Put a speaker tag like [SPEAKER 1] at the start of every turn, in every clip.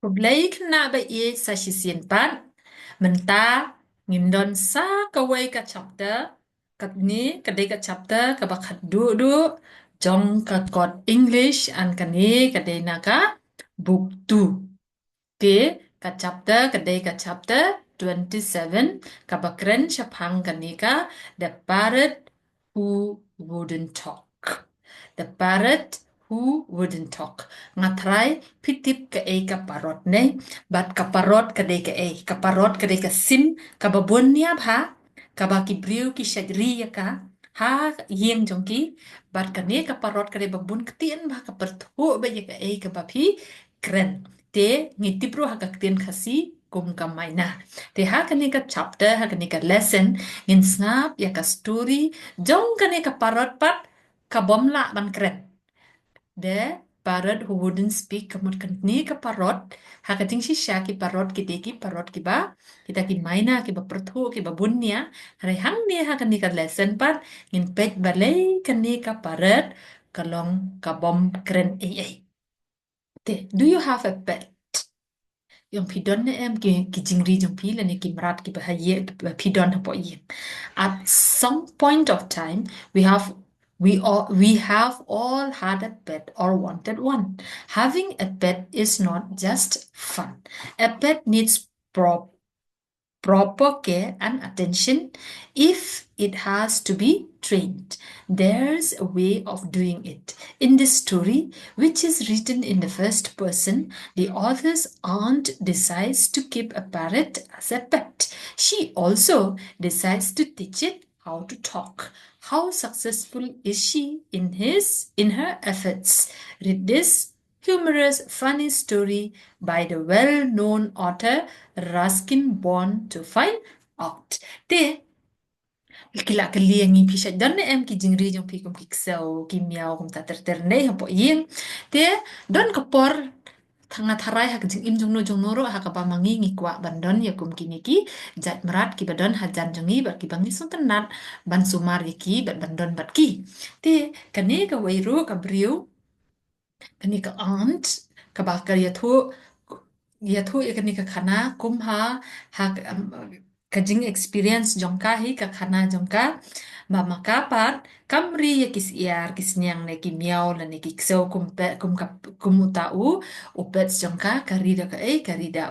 [SPEAKER 1] Problei kena ba ie sa sisien pan. Menta ngindon sa kawai ka chapter. Kat ni kadai ka chapter ka bakat du jong ka kot English an kani kadai na ka book 2. Ke ka chapter kadai ka chapter 27 ka bakren syapang kani ka The Parrot Who Wouldn't Talk. The Parrot Who Wouldn't Talk. Ngatrai pitip ke ka parot ne, bat ka parot ka parot ka sim ka babon niya ha, ka ba ki briu ki syadri ya ka, ha yeng jongki, bat ka ne ka parot ka babon ketien ba ka pertu ba ya ka ba pi keren. Te ngiti pro ha ka ketien kasi kum ka maina. Te ha kani ka chapter ha kani ka lesson ngin snap ya ka story jong kani ka parot pat ka bomla ban keren. The parrot who wouldn't speak kamut kani ka parrot ha ka ting shisha ki parrot ki te ki parrot ki ba kita ki maina ki ba pertu ki ba bunya hari hang ni ha kani ka lesson pat ngin pet balai kani ka parrot kalong ka bom keren ai. Te do you have a pet? Yung pidon na ki jingri jong pi lani ki marat ki bahaye pidon ha po yin. At some point of time, we have all had a pet or wanted one. Having a pet is not just fun. A pet needs proper care and attention if it has to be trained. There's a way of doing it. In this story, which is written in the first person, the author's aunt decides to keep a parrot as a pet. She also decides to teach it how to talk. How successful is she in her efforts? Read this humorous, funny story by the well-known author Ruskin Bond to find out. Te kila kali yang ngi pisha don em ki jingri jong pi kum kiksau ki miao kum ta ter nei hapo yin te don kapor thangat harai ha jing im jong no ro ha ka pa mangi ngi kwa bandon ya kum kini ki jat merat ki badon hajan jongi ba ki bangi sun tenat ban sumar ki bat bandon bat ki te kane ka wairu ka briu kani ka aunt ka bakar ya thu ya kani ka khana kum ha ka jing experience jongka hi ka khana jongka ma makapat kamri ya kis iar kis nyang ne ki miao la ne ki kseu kum tau upet jongka karida karida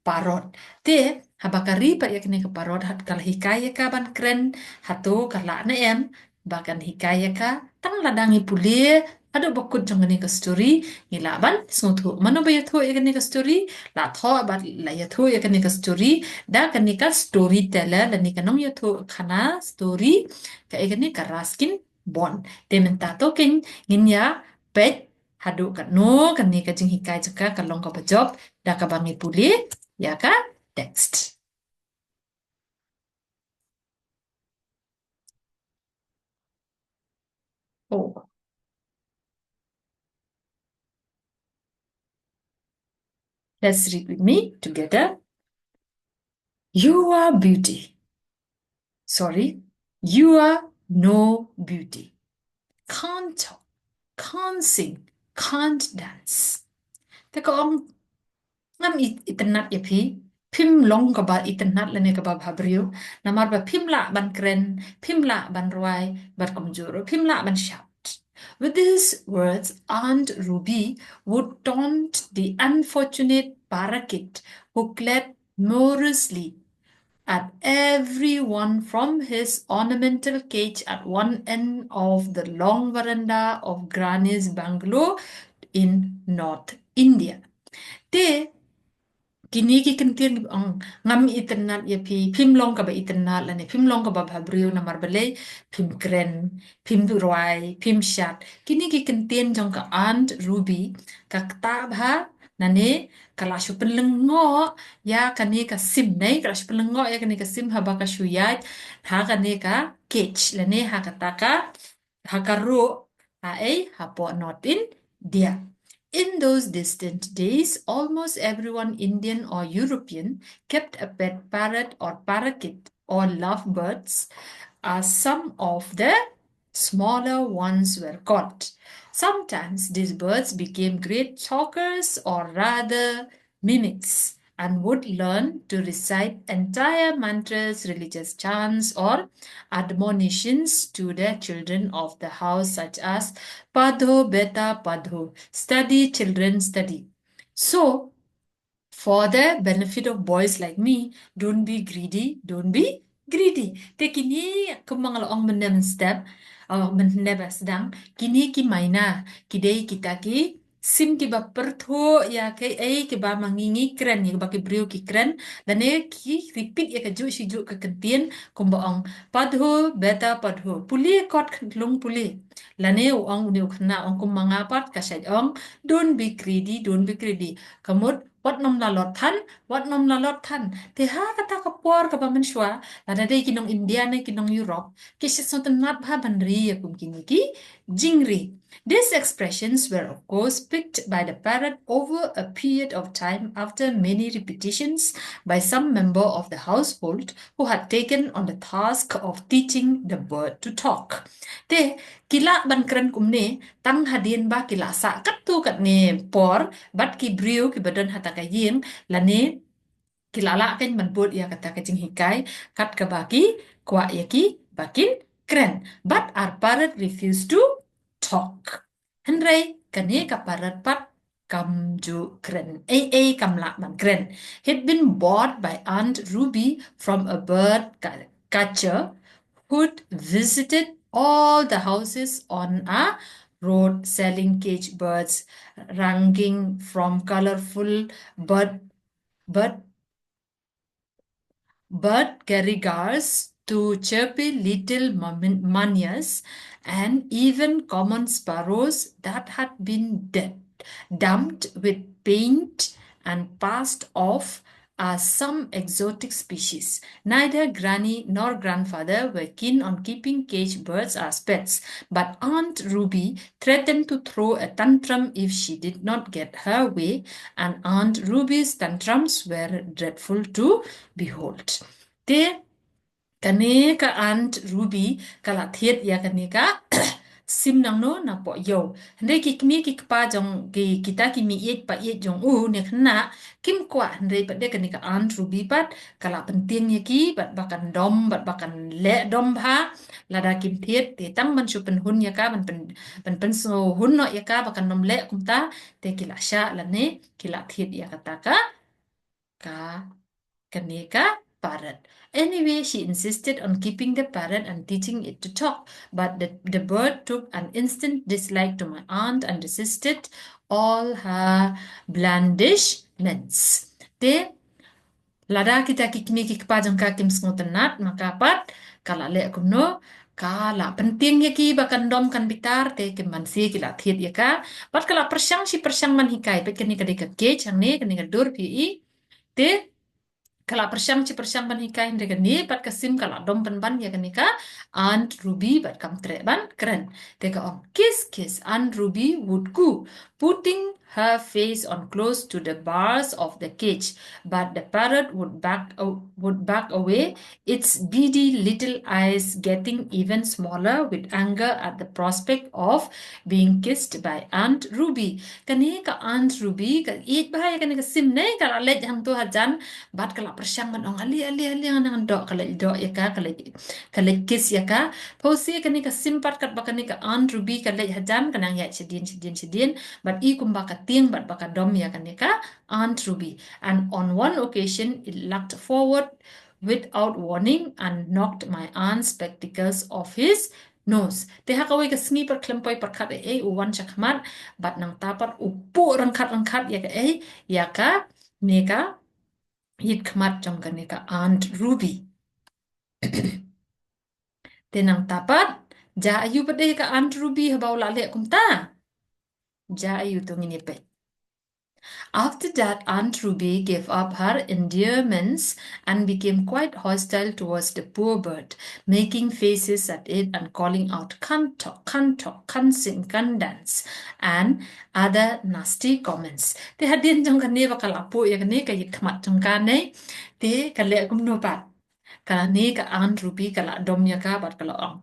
[SPEAKER 1] parot te habakari pa ya kani ka parot hat kal hikaya ka ban kren hatu kala na em bakan hikaya ka tang ladangi pulir ada bakut jong kani ka story ngilaban sungtu mano ba ya thu ya kani ka story la tho ba la ya thu ya kani ka story da kani ka storyteller dan ni kanong ya thu khana story ka kani ka Ruskin Bond temen ta to ken ngin ya pet hadu ka no kani ka jing hikai jaka kalong ka bajob da ka bangi puli ya ka text. Oh, let's read with me together. You are beauty. Sorry, you are no beauty. Can't talk, can't sing, can't dance. Te ko ang ngam itanat ya pi, pim long ka ba itanat la ne ka ba bhabrio, namar ba pim la ban kren, pim la ban ruai, bat komjuro, pim la ban shout. With these words, Aunt Ruby would taunt the unfortunate parakeet who clapped morosely at everyone from his ornamental cage at one end of the long veranda of Granny's bungalow in North India. Te kini ki kentir ang ngam iternat ya pi pim long ka ba iternat la ne pim long ka ba bhabrio na marbale pim kren pim ruai pim shat kini ki kentien jong ka Aunt Ruby ka kta bha na ne kala shu penlengo ya kani ka sim nei kala shu penlengo ya kani ka sim ha ba ka shu yat ha kani ka cage la ne ha ka ta ka ha ka ro ha ha po not in dia. In those distant days, almost everyone, Indian or European, kept a pet parrot or parakeet or lovebirds, as some of the smaller ones were called. Sometimes these birds became great talkers or rather mimics and would learn to recite entire mantras, religious chants, or admonitions to their children of the house, such as Padho Beta Padho, study, children, study. So, for the benefit of boys like me, don't be greedy, don't be greedy. Te kini kemang ong menem step, menem sedang, kini ki maina, kidei kita ki sim ki ba pertho ya ke ki ba mangingi keren ya ba ki brio ki keren dan ki repeat ya ke ju si ju ke kentien kumba ong padho beta padho puli kot lung puli lane ong ni ukna ong kumanga pat kasaj ong don't be greedy, don't be greedy. Kamut wat nom la lot than, wat nom la lot than. Te ha kata kapor ka paman shwa, lada de kinong India ne kinong Europe, kisha sotan nat bha banri ya kum kini ki jingri. These expressions were of course picked by the parrot over a period of time after many repetitions by some member of the household who had taken on the task of teaching the bird to talk. Te kila ban keren kumne tang hadien ba kila sa kat tu kat ne por bat ki brio ki badan hata ka yin lane kilala kan man bot ya kata ka jing hikai kat ka baki kwa ya ki bakin kren but our parrot refused to talk henry kane ka parrot pat kam ju kren kam la man kren had been bought by Aunt Ruby from a bird catcher who'd visited all the houses on a road selling cage birds, ranging from colorful bird, bird, bird carrigars to chirpy little munias and even common sparrows that had been dumped with paint and passed off as some exotic species. Neither Granny nor grandfather were keen on keeping cage birds as pets, but Aunt Ruby threatened to throw a tantrum if she did not get her way, and Aunt Ruby's tantrums were dreadful to behold. They kane ka Aunt Ruby kala thiet ya kane ka sim nang no na po yo hande ki kmi ki pa jong ki kita ki mi yet pa yet jong ne khna kim kwa hande pa de kane ka Aunt Ruby pat kala penting ye ki bat bakan dom bat bakan le dom bha lada kim thiet te tang man su pen hun ya ka man pen so hun no ya ka bakan nom le kum ta te kila sha la ne kila thiet ya kata ka Kaneka parrot. Anyway, she insisted on keeping the parrot and teaching it to talk, but the bird took an instant dislike to my aunt and resisted all her blandishments. They lada kita kikni kikpajang kakim sngotenat makapat kala le kuno kala penting ya ki bakan dom kan bitar te ke mansi kila thiet ya ka pat kala persyang si persyang man hikai pet kani kadika ke changne kani dur pi i te kala persyang ci persyang ban hikai ndega ni pat kasim kala dom ban ban ya kanika Aunt Ruby bat kam tre ban keren teka om kiss Aunt Ruby would coo putting her face on close to the bars of the cage but the parrot would back away its beady little eyes getting even smaller with anger at the prospect of being kissed by Aunt Ruby kanika Aunt Ruby ka it bahaya kanika sim ne kala let hang tu hajan bat kala persyang man ong ali nang dok kala dok ya ka kala kiss ya ka posi kani ka simpat kat bakani ka Aunt Ruby kala hajan kanang ya sedin but I kumba ka ting bat baka dom ya kani ka Aunt Ruby and on one occasion it lucked forward without warning and knocked my aunt's spectacles off his nose. Te hakaway ka sngi per klempoi per kat uwan chakmat bat nang tapar upo rangkat ya ka neka hit kmat jong kaneka Aunt Ruby. Tenang tapat, ja ayu pade ka Aunt Ruby habau la le kumta. Ja ayu tu ngini pe. After that, Aunt Ruby gave up her endearments and became quite hostile towards the poor bird, making faces at it and calling out, can't talk, can't sing, can't dance, and other nasty comments. Te hadin jong kane bakal apo ya kane kayit kamat jong kane, te kale akum no pat. Kala ni ka an ruby kala domnya ka bat kala ong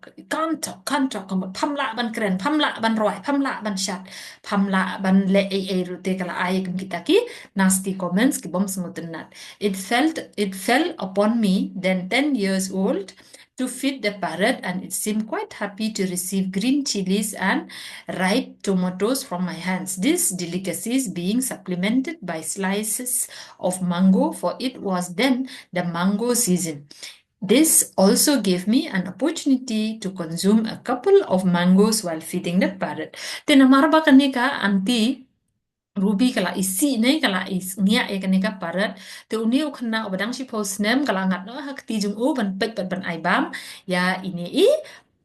[SPEAKER 1] kantok kamot pamla ban keren pamla ban roy pamla ban shat pamla ban le e rute kala ay kum kita ki nasty comments ki bom smutenat. It fell upon me then 10 years old to feed the parrot, and it seemed quite happy to receive green chilies and ripe tomatoes from my hands. These delicacies being supplemented by slices of mango, for it was then the mango season. This also gave me an opportunity to consume a couple of mangoes while feeding the parrot. Tinamarba kanika anti Ruby kala isi ne kala is ngia e kanika parrot te uni u kena obadang si posnem kala ngat no hak tijung u ban pet pet ban ai bam ya ini i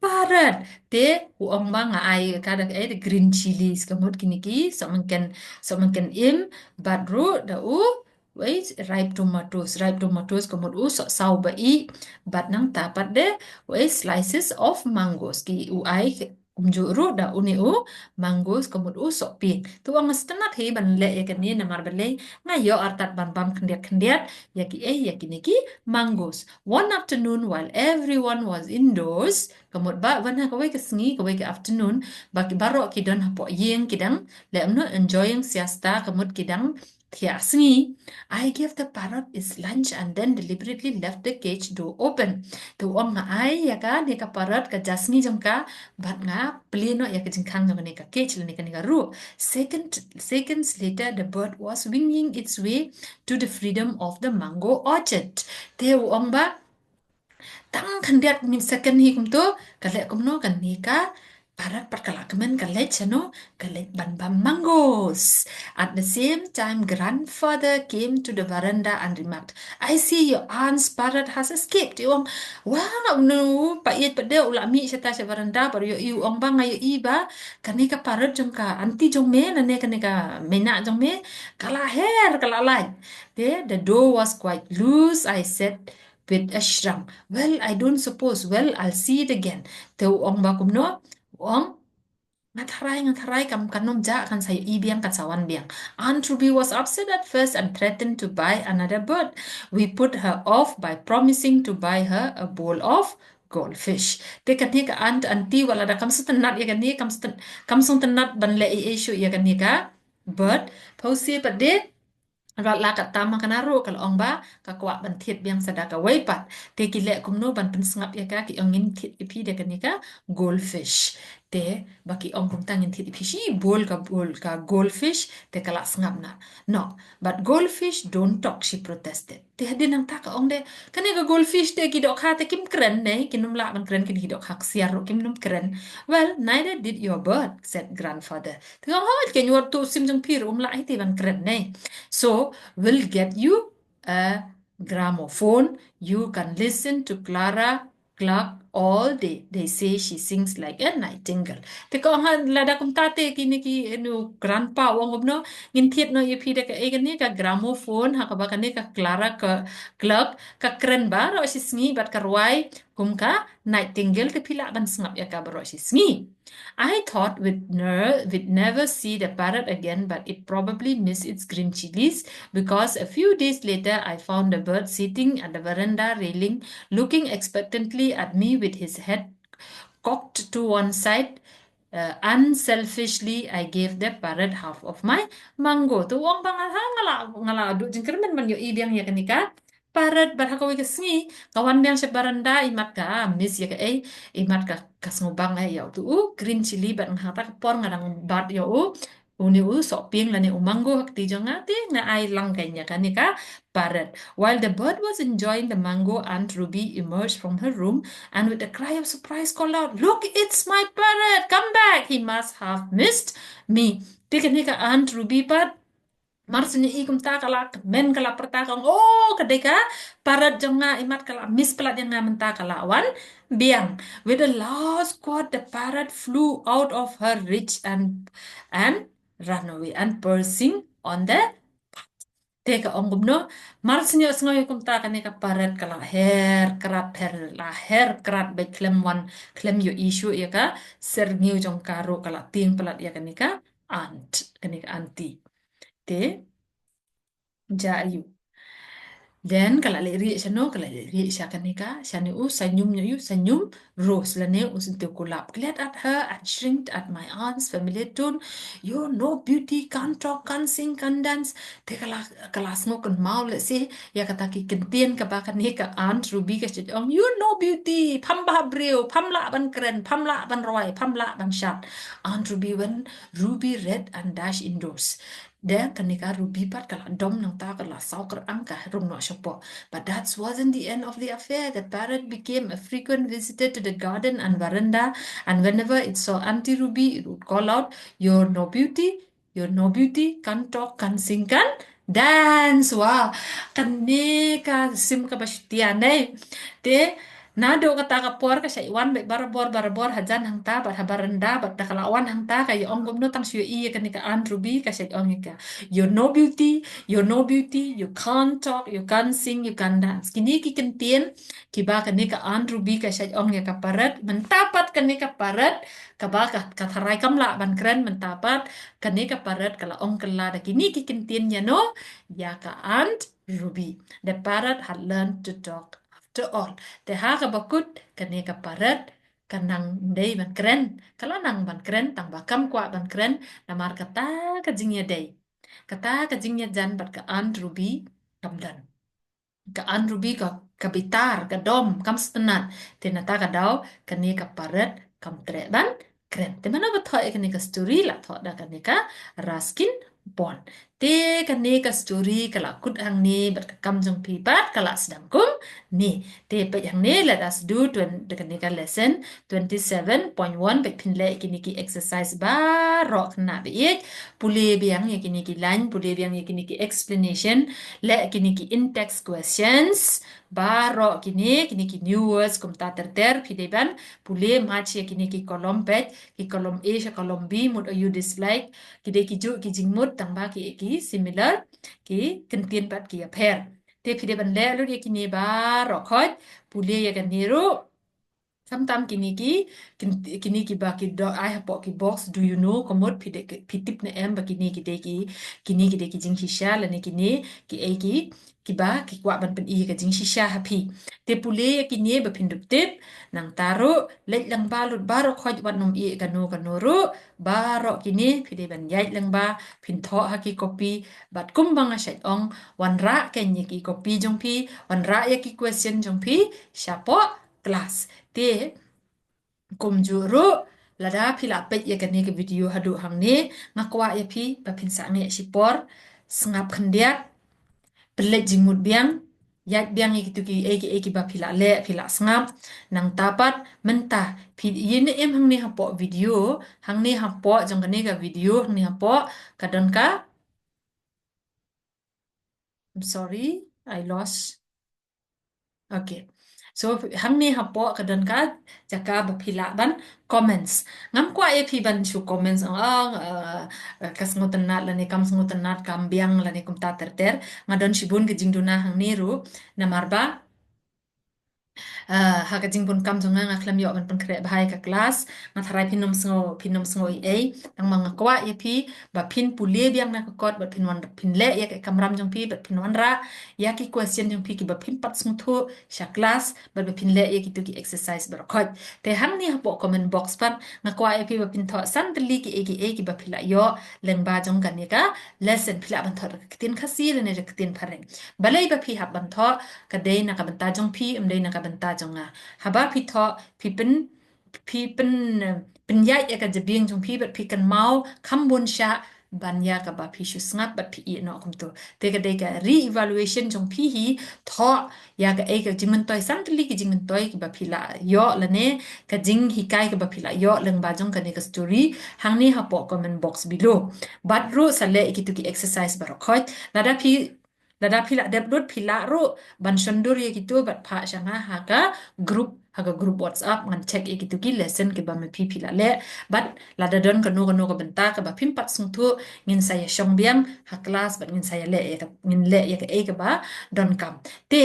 [SPEAKER 1] parrot te u ong ba nga ai kada e the green chilies kamut kini ki so man ken im but ru da u wait ripe tomatoes kamut u so sau ba i but nang tapat de wait slices of mangoes ki u ai kumjuru da uni u mangoes kamut u sok pin tu ang stenat he ban le ya kan ni namar bale ngayo artat ban bam kendiat ya ki ya ki niki mangoes. One afternoon while everyone was indoors kamut ba ban ha kawai ke sengi kawai ke afternoon ba ki baro ki don hapo yeng kidang le amno enjoying siesta kamut kidang Thia sengi, I gave the parrot its lunch and then deliberately left the cage door open. Tu om nga ai ya ka ni ka parrot ka jasni jong ka bat nga pleno ya kajingkang nga ka cage ni ka ru. Seconds later, the bird was winging its way to the freedom of the mango orchard. Te ong ba tang kandiat min second hi kum to kale kum no kan ni ka parat pat kala kemen kale chano kale ban bam mangoes. At the same time, grandfather came to the veranda and remarked, I see your aunt's parrot has escaped. Iwang, wow, no, pa iet pa de ula mi sa ta sa veranda pero yo iwang ba ngayo iba kanika parrot jong ka anti jong me na ne kanika mena jong me kala hair kala light. The door was quite loose, I said with a shrug. Well, I don't suppose. Well, I'll see it again. Te ong ba kum no? Ong ngataray kam kanom ja kan sayo ibiang katsawan biang. Aunt Ruby was upset at first and threatened to buy another bird. We put her off by promising to buy her a bowl of goldfish. Te kan ka aunt anti wala da kam sutenat ya kan ni kam sutenat ban le issue ya kan ni ka bird. Pausi pa de rat la kat tama kanaro kalau ong ba kakwa ban thiet biang sadaka waipat te ki le kumno ban pen sngap ya ka ki ongin thiet ipi de kanika goldfish te baki ong kum tangin thiet ipi shi bol ka goldfish te kala sngap na no but goldfish don't talk, she protested. Te hadin nang taka ong de kanika goldfish te ki dok ha te kim kren ne kinum la ban kren ki dok hak siar ro kim num kren. Well, neither did your bird, said grandfather. Te ong ha ken yor tu sim jong pir la ite ban kren ne. So we'll get you a gramophone. You can listen to Clara Clark all day. They say she sings like a nightingale. Teka ang lada kum tate kini ki grandpa wong no ngin thiet no ipi de ka ni ka gramophone ha ka ba ka ni ka Clara ka Clark ka kren ba ro si sngi bat ka ruai kum ka nightingale te pila ban sngap ya ka ba ro si sngi. I thought we'd never see the parrot again, but it probably missed its green chilies because a few days later I found the bird sitting at the veranda railing, looking expectantly at me with his head cocked to one side. Unselfishly, I gave the parrot half of my mango. Tu wong bang ngala du jengkermen man yo ibiang ya kenika. Parrot barhakawi kesngi kawan biang sa baranda imat ka miss ya ka imat ka kasngubang ay yaw tu green chili bat nghatak por ngarang bat yo uni sok pieng lani mango hak ti jonga ti nga ay lang kanya kanika parrot. While the bird was enjoying the mango, Aunt Ruby emerged from her room and with a cry of surprise called out, Look, it's my parrot! Come back! He must have missed me. Tika nika Aunt Ruby pat marsnya ikum ta kala men kala pertakang oh kadeka parat jonga imat kala miss pelat yang menta kala wan biang with a loud squawk the parrot flew out of her reach and ran away and perching on the teka ongum no marsnya sengoy kum ta kaneka parat kala her kerat be klem wan klem yo issue ya ka serniu jong karo kala ting pelat ya kanika kanika anti te ja you. Then kalau lirik siya kalau lirik siya kanika, siya ni senyum niya senyum, rose la ne untuk kulap. Glad at her, at shrinked at my aunt's familiar tone. You no beauty, can't talk, can't sing, can't dance. Te kalas ngo kan mau le si, ya kata ki kentien ka ba kanika aunt Ruby ka siya you no beauty, pamba breu, pamla ban keren, pamla ban roy, pamla ban shat. Aunt Ruby when Ruby read and dash indoors. Dan ketika Ruby pat kala dom nang ta kala sauker angka rum no shopo. But that wasn't the end of the affair. The parrot became a frequent visitor to the garden and veranda, and whenever it saw Auntie Ruby, it would call out, "You're no beauty, you're no beauty, can talk, can sing, can dance." Wow, kenika sim kabasytian eh. Te nado kata kapor ka sa iwan be barabor hajan hang ta bat habaranda bat dakalawan hang ta kay ong gumno tang suyo iya kanika Aunt Ruby ka sa ong ika. You're no beauty, you're no beauty, you can't talk, you can't sing, you can't dance. Kini kikentien kiba kanika Aunt Ruby ka sa ong ika parat mentapat kanika parat kaba katharay kamla ban kren mentapat kanika parat kala ong kala da kini kikentien ya no ya ka Aunt Ruby. The parrot had learned to talk after all. Te haka bakut kane ka parat kanang day ban keren. Kalau nang ban keren tang bakam kwa ban keren namar kata kajingnya day. Kata kajingnya jan bat ka Aunt Ruby kamdan. Ka Aunt Ruby ka bitar ka dom kam setenat. Te nata ka daw kane ka parat kam tre ban keren. Te mana ba thoi kane ka story la thoi da kane ka raskin bon. Te kane ka story kala kut hang ni bat ka kam jong pipat kala sedang kum ni. Te pa yang ni let us do the kane ka lesson 27.1 pa pinle kini ki exercise ba rok na be ik pule biang ya kini ki line pule biang ya kini ki explanation le kini ki in-text questions baro kini ki new words kum ta ter pideban pule match ya kini ki kolom page ki kolom A sa kolom B mud you dislike kide ki ju ki jingmut tangba ki similar ki kentien pat ki pair te pideban le lu ya kini baro khoj pule ya kan niru Sometimes kini ki ba ki do I have ki box do you know komod pitip na em ba kini ki de ki jing shisha la ne ki ba ki kwa ban pen i ka jing shisha happy te pule kini ba pindup tip nang taro let lang balut baro khoj wat nom i ka no ru baro kini pide ban yait lang ba pin tho ha ki copy bat kum banga shat ong wan ra ken ki copy jong pi wan ra ya ki question jong pi syapo kelas te kum juru lada pila pet ya kani ke video hadu hang ni ngakwa ya pi bapin sangi sipor sengap kendiat pelet jingmut biang yat biang ikitu ki ba pila le pila sengap nang tapat mentah yin em hang ni hapo video hang ni hapo jong kani ka video hang ni hapo kadon ka I'm sorry I lost. Okay. So hang ni hapo kadon ka jaka bapila ban comments. Ngam kwa e pi ban chu comments kas ngotenat lani kam ngotenat kam biang lani kum ta ter ngadon shibun ke jingduna hang niru na marba haka jing pun kam jonga ngaklam yo man pun kre bahai ka kelas ngatharai pinom sngo i ei tang manga kwa ye pi ba pin pule biang na ka kot ba pin wan pin le ya ka kamram jong pi ba pin wan ra ya ki question jong pi ki ba pin pat sung thu sha class ba pin le ya ki tu ki exercise ba khot te hang ni hapo comment box pan ngakwa ye pi ba pin tho san tli ki ki ba phila yo leng ba jong kan ni ka lesson phila ban tho ka tin khasi le ne ka tin phareng balai ba phi hab ban tho ka dei na ka ban ta jong pi dei na ka ban ta jong a haba pi tho pi pen pen ya ya ka jabing jong pi bat pi kan mau khambun sha ban ya ka ba pi shu snap bat pi i no kum to te ka de ka re-evaluation jong pi hi tho ya ka e ka jimen toy sam tli ki jimen toy ki ba pi la yo la ne ka jing hi kai ka ba pi la yo leng ba jong ka ne ka story hang ni ha po comment box below bat ro sa le ki tu ki exercise bar khot lada pila debdut pila ro ban shondur ye gitu bat pha shanga haga group WhatsApp ngan check ye gitu ki lesson ke ba me pi pila le bat lada don kano ka benta ka ba pimpat sung thu ngin saya shong biang ha class bat ngin saya le ye ngin le ye ka e ka ba don kam te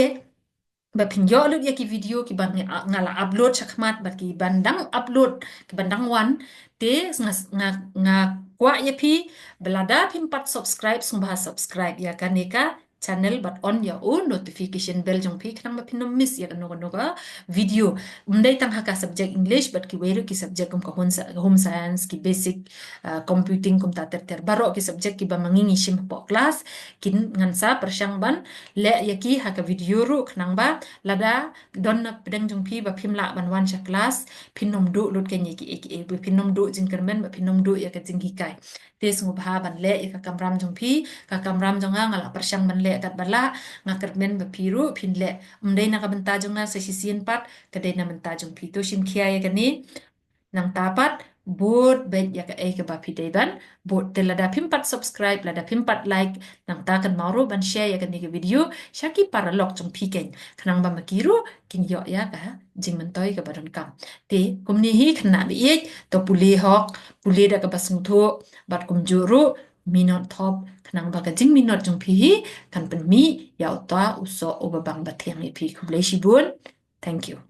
[SPEAKER 1] ba pinjo lut ye ki video ki ban ngala upload chakmat bat ki bandang upload ki bandang wan te nga kwa ye pi belada pimpat subscribe sung ba subscribe ya kaneka channel but on your own notification bell jong pi khnang ma phinom miss ya no video umdai tang haka subject English but ki weiru ki subject kum ka home science ki basic computing kum ta ter baro ki subject ki ba mangingi shim po class kin ngansa persyang ban le yaki haka video ru khnang ba lada don na pedang jong pi ba phimla ban wan sha class phinom du lut ken yaki eki phinom du jing kermen ba phinom du ya ka jing hi kai tes ngo bha ban le ka kamram jong pi ka kamram jong ngala persyang ban le kat bala ngakar men ba piru phin le umdai na ka benta jong na sa sisian pat kadai na menta jong pi to sim khia ya kani nang tapat bot ben ya ka e ka ba phi dai ban bot te lada pimpat subscribe lada pimpat like nang ta kan mauro ban share ya kan ni video shaki para lok jong pi ken khnang ba makiru kin yo ya ka jing mentoi ka baron kam te kumni hi khna bi e to puli hok puli da ka basung tho bat kum juru minot thop khnang ba ka jing minot jong pi hi kan pen mi ya ta uso obabang ba thiang pi khuble shi bun thank you